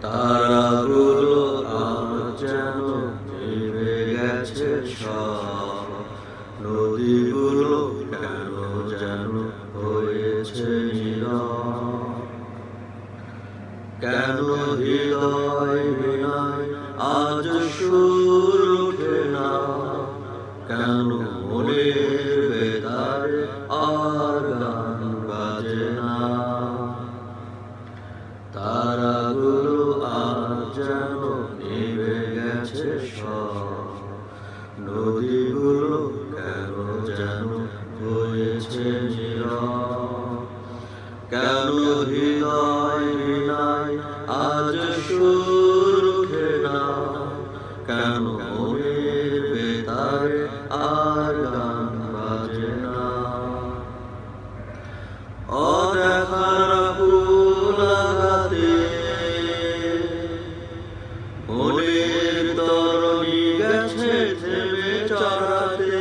তারাগুলো আজ যেন নিভে গেছে সব, নদীগুলো কেন যেন হয়েছে নীরব। কেন হৃদয় বিনায় আজ সুর ওঠে না, কেন মনের বেতারে আর গান বাজে না। তারাগুলো আজ যেন নিভে গেছে সব, নদীগুলো কেন যেন হয়েছে নীরব। কেন হৃদয় বিনায় আজ সুর ওঠে না, কেন মনের বেতারে আর গান বাজে না। অদেখার ফুল আঘাতে মনের তরণী গেছে থেমে চড়াতে,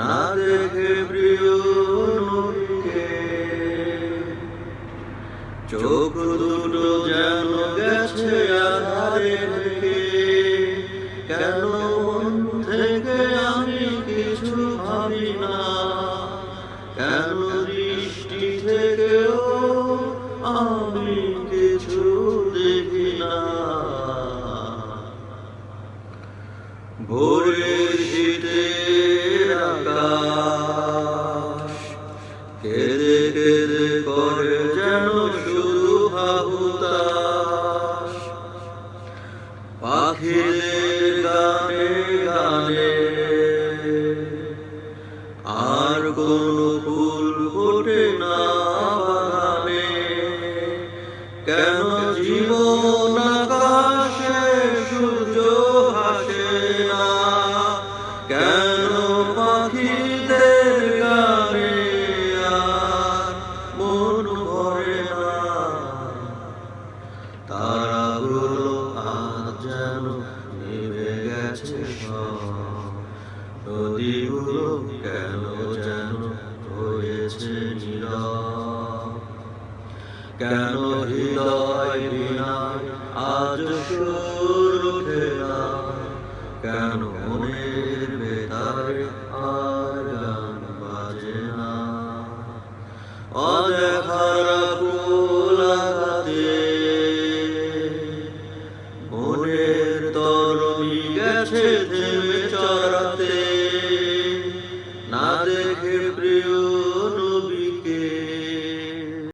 না দেখে প্রিয় নদীকে চোখ দুটো যেন গেছে আধারে থেকে। কেন মন থেকে আমি কিছু ভাবি না, কেন দৃষ্টি থেকেও আমি কিছু দেখি না। ভোরের শীতের আকাশ কেঁদে কেঁদে করে যেন শুধু হাহুতাশ। পাখিদের গানে গানে আর কোনো ফুল ফোটে না বাগানে। কেন জীবন আকাশে সূর্য হাসে না, কেন পাখিদের গানে আর মন ভরে না। তারাগুলো আজ যেন নিভে গেছে সব, নদীগুলো কেন যেন হয়েছে নীরব। কেন হৃদয় বিনায় আজ সুর ওঠে না, কেন মনের